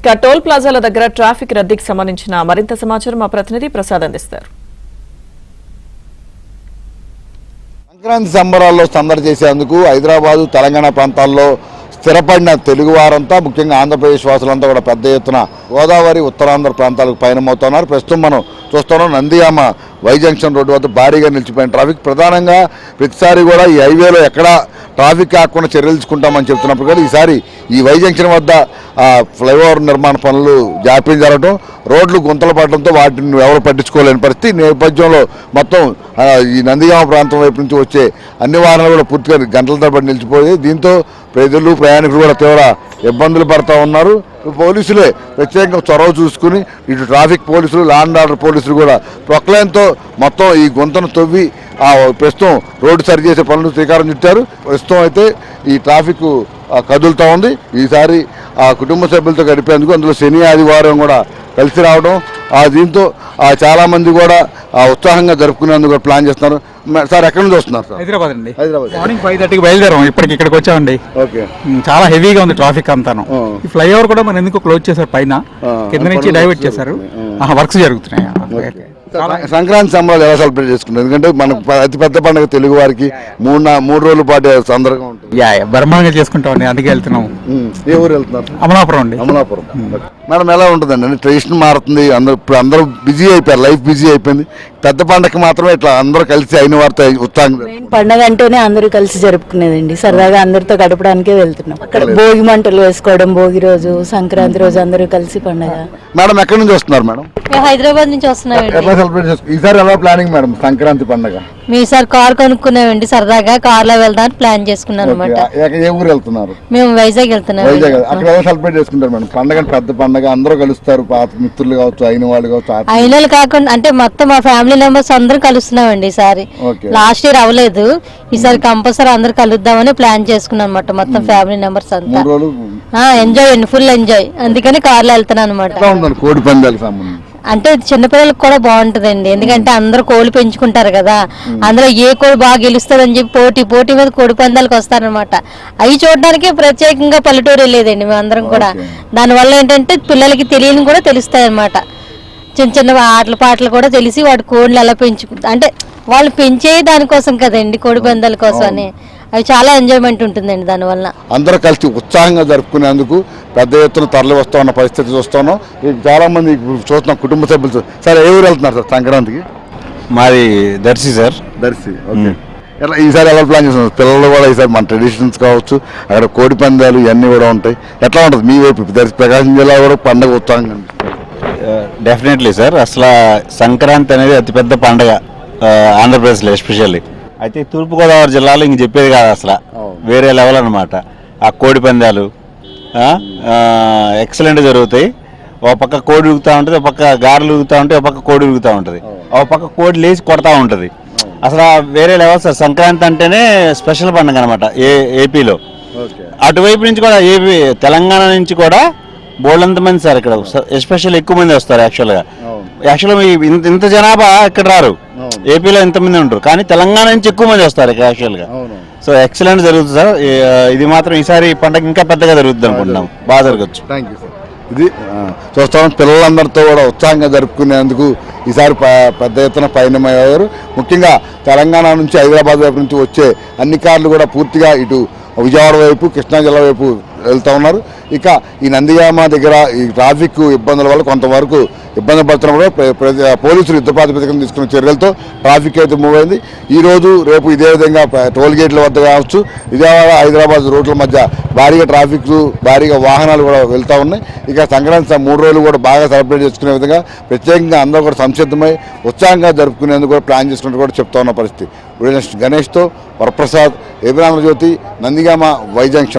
ఇక టోల్ ప్లాజాల దగ్గర ట్రాఫిక్ రద్దీకి సంబంధించిన మరింత సమాచారం మా ప్రతినిధి ప్రసాద్ అందిస్తారు. సంక్రాంతి సంబరాల్లో సందడి చేసేందుకు హైదరాబాదు తెలంగాణ ప్రాంతాల్లో స్థిరపడిన తెలుగు వారంతా ముఖ్యంగా ఆంధ్రప్రదేశ్ వాసులంతా కూడా పెద్ద ఎత్తున గోదావరి ఉత్తరాంధ్ర ప్రాంతాలకు పయనమవుతున్నారు. ప్రస్తుతం మనం చూస్తున్నాం నందిగామ వై జంక్షన్ రోడ్డు వద్ద భారీగా నిలిచిపోయిన ట్రాఫిక్. ప్రధానంగా ప్రతిసారి కూడా ఈ హైవేలో ఎక్కడా ట్రాఫిక్ కాకుండా చర్యలు తీసుకుంటామని చెప్తున్నప్పుడు కూడా ఈసారి ఈ వై జంక్షన్ వద్ద ఫ్లైఓవర్ నిర్మాణ పనులు జాప్యం జరగడం, రోడ్లు గుంతలు పడడంతో వాటిని ఎవరు పట్టించుకోలేని పరిస్థితి నేపథ్యంలో మొత్తం ఈ నందిగామ ప్రాంతం వైపు నుంచి వచ్చే అన్ని వాహనాలు కూడా పూర్తిగా గంటల తరబడి నిలిచిపోయి దీంతో ప్రజలు ప్రయాణికులు కూడా తీవ్ర ఇబ్బందులు పడుతూ ఉన్నారు. పోలీసులే ప్రత్యేకంగా చొరవ చూసుకుని ఇటు ట్రాఫిక్ పోలీసులు, లా అండ్ ఆర్డర్ పోలీసులు కూడా ప్రొక్లైన్తో మొత్తం ఈ గుంతను తవ్వి ప్రస్తుతం రోడ్డు సరి చేసే పనులు శ్రీకారం చుట్టారు. ప్రస్తుతం అయితే ఈ ట్రాఫిక్ కదులుతూ ఉంది. ఈసారి కుటుంబ సభ్యులతో గడిపేందుకు అందులో శని ఆదివారం కూడా కలిసి రావడం, దీంతో చాలామంది కూడా ఉత్సాహంగా జరుపుకునేందుకు ప్లాన్ చేస్తున్నారు. సార్ ఎక్కడి నుంచి వస్తున్నారు? సార్ హైదరాబాద్ అండి. హైదరాబాద్ మార్నింగ్ 5:30కి బయలుదేరాం, ఇక్కడికి వచ్చామండి. ఓకే, చాలా హెవీగా ఉంది ట్రాఫిక్ అంతాను. ఈ ఫ్లైఓవర్ కూడా మనం ఎందుకు క్లోజ్ చేశారు, పైన కింద నుంచి డైవర్ట్ చేశారు, వర్క్స్ జరుగుతున్నాయి. సంక్రాంతి సంబరాలు ఎలా సెలబ్రేట్ చేసుకుంటారు? ఎందుకంటే మనకు అతిపెద్ద పండుగ తెలుగు వారికి 3 రోజుల పాటు సందర్భంగా ఉంటుంది. బ్రహ్మాండంగా చేసుకుంటామండి, అందుకే వెళ్తున్నాం. ఏ ఊరు వెళ్తున్నారు? అమలాపురం అండి. అమలాపురం. మేడం ఎలా ఉంటుందండి? ట్రెడిషన్ మారుతుంది, ఇప్పుడు అందరూ బిజీ అయిపోయారు, లైఫ్ బిజీ అయిపోయింది. పెద్ద పండగకి మాత్రమే ఇట్లా అందరూ కలిసి అయిన వారితో ఉత్సాహంగా. పండగ అంటేనే అందరూ కలిసి జరుపుకునేదండి, సరదాగా అందరితో గడపడానికే వెళ్తున్నాం. అక్కడ భోగి మంటలు వేసుకోవడం, భోగి రోజు, సంక్రాంతి రోజు అందరూ కలిసి పండగ. మేడం ఎక్కడి నుంచి వస్తున్నారు? మేడం హైదరాబాద్ నుంచి వస్తున్నామండి. ఈసారి ఎలా ప్లానింగ్ మేడం సంక్రాంతి పండగ? మీ సార్ కార్ కొనుక్కున్నామండి, సరదాగా కార్ లో వెళ్దాం ప్లాన్ చేసుకున్నాం అనమాట. ఏ ఊరు వెళ్తున్నారు? మేము వైజాగ్ వెళ్తున్నాం. వైజాగ్. అక్కడ ఎలా సెలబ్రేట్ చేసుకుంటారు మేడం పండగ? పెద్ద పండగ, అందరూ కలుస్తారు, పాత మిత్రులు కావచ్చు, అయిన వాళ్ళు కావచ్చు. అయిన వాళ్ళు కాకుండా అంటే మొత్తం మా ఫ్యామిలీ మెంబర్స్ అందరూ కలుస్తున్నామండి ఈసారి. లాస్ట్ ఇయర్ అవ్వలేదు, ఈసారి కంపల్సరీ అందరు కలుద్దామని ప్లాన్ చేసుకున్నాం అనమాట. మొత్తం ఫ్యామిలీ మెంబర్స్ అంతా ఎంజాయ్ అండి, ఫుల్ ఎంజాయ్. అందుకని కార్ లో వెళ్తున్నాం అనమాట. కోడి పందాలకు సంబంధించి అంటే చిన్నపిల్లలకు కూడా బాగుంటదండి, ఎందుకంటే అందరూ కోళ్ళు పెంచుకుంటారు కదా, అందులో ఏ కోడి బాగా గెలుస్తుందని చెప్పి పోటీ మీద కోడి పందాలకు వస్తారనమాట. అవి చూడడానికి ప్రత్యేకంగా పల్లెటూరు లేదండి మేమందరం కూడా. దానివల్ల ఏంటంటే పిల్లలకి తెలియని కూడా తెలుస్తాయి అనమాట. చిన్న ఆటల పాటలు కూడా తెలిసి వాటి కోళ్ళు ఎలా అంటే వాళ్ళు పెంచే దానికోసం కదండి, కోడి పందాల కోసం అని. అవి చాలా ఎంజాయ్మెంట్ ఉంటుందండి దానివల్ల. అందరూ కలిసి ఉత్సాహంగా జరుపుకునేందుకు పెద్ద ఎత్తున తరలి వస్తా ఉన్న పరిస్థితి చూస్తున్నాం. చాలా మంది చూస్తున్నాం కుటుంబ సభ్యులు. సార్ ఏ ఊరు వెళ్తున్నారు సార్ సంక్రాంతికి? మాది దర్శి సార్. దర్శి. ఓకే. ఎలా ఈసారి ఎలా ప్లాన్ చేస్తున్నారు? పిల్లలు కూడా ఈసారి మన ట్రెడిషన్స్ కావచ్చు, అక్కడ కోడి పందాలు ఇవన్నీ కూడా ఉంటాయి. ఎట్లా ఉంటుంది మీ వైపు? దర్శి ప్రకాశం జిల్లా కూడా పండుగ ఉత్సాహంగా. డెఫినెట్లీ సార్, అసలు సంక్రాంతి అనేది అతిపెద్ద పండుగ ఆంధ్రప్రదేశ్లో ఎస్పెషల్లీ. అయితే తూర్పుగోదావరి జిల్లాలో ఇంక చెప్పేది కాదు, అసలు వేరే లెవెల్ అనమాట. ఆ కోడి పందాలు ఎక్సలెంట్ జరుగుతాయి. ఒక పక్క కోడి ఉగుతూ ఉంటుంది, ఒక పక్క గారెలు ఉగుతూ ఉంటాయి, ఒక పక్క కోడి ఉగుతూ ఉంటుంది, ఒక పక్క కోడి లేచి కొడతా ఉంటుంది. అసలు వేరే లెవెల్ సార్. సంక్రాంతి అంటేనే స్పెషల్ పండుగ అనమాట ఏపీలో. అటువైపు నుంచి కూడా తెలంగాణ నుంచి కూడా బోల్డంత మంది సార్ ఇక్కడ, ఎస్పెషల్ ఎక్కువ మంది వస్తారు. యాక్చువల్గా ఇంత జనాభా ఇక్కడ రారు, ఏపీలో ఇంతమంది ఉంటారు, కానీ తెలంగాణ నుంచి ఎక్కువ మంది వస్తారు ఇక్కడ యాక్చువల్గా. సో ఎక్సలెంట్ జరుగుతుంది సార్. ఇది మాత్రం ఈసారి పండుగ ఇంకా పెద్దగా జరుగుతుంది అనుకుంటున్నాం, బాగా జరగచ్చు. Thank you sir. ఇది చూస్తాం, పిల్లలందరితో కూడా ఉత్సాహంగా జరుపుకునేందుకు ఈసారి పెద్ద ఎత్తున పయనమయ్యారు. ముఖ్యంగా తెలంగాణ నుంచి, హైదరాబాద్ వైపు నుంచి వచ్చే అన్ని కార్లు కూడా పూర్తిగా ఇటు విజయవాడ వైపు, కృష్ణా జిల్లా వైపు వెళ్తూ ఉన్నారు. ఇక ఈ నందిగామ దగ్గర ఈ ట్రాఫిక్ ఇబ్బందుల వల్ల కొంతవరకు ఇబ్బంది పడుతున్నప్పుడు పోలీసులు యుద్ధ ప్రాతిపదికన తీసుకున్న చర్యలతో ట్రాఫిక్ అయితే మూవ్ అయింది. ఈరోజు రేపు ఇదే విధంగా టోల్ గేట్ల వద్ద కావచ్చు, విజయవాడ హైదరాబాద్ రోడ్ల మధ్య భారీగా ట్రాఫిక్, భారీగా వాహనాలు కూడా వెళ్తూ ఉన్నాయి. ఇక సంక్రాంతి 3 రోజులు కూడా బాగా సెలబ్రేట్ చేసుకునే విధంగా ప్రత్యేకంగా అందరూ కూడా సంసిద్ధమై ఉత్సాహంగా జరుపుకునేందుకు కూడా ప్లాన్ చేసుకున్నట్టు కూడా చెప్తా ఉన్న పరిస్థితి. గణేష్తో వరప్రసాద్, ఏబిరామజ్యోతి, నందిగామ వై జంక్షన్.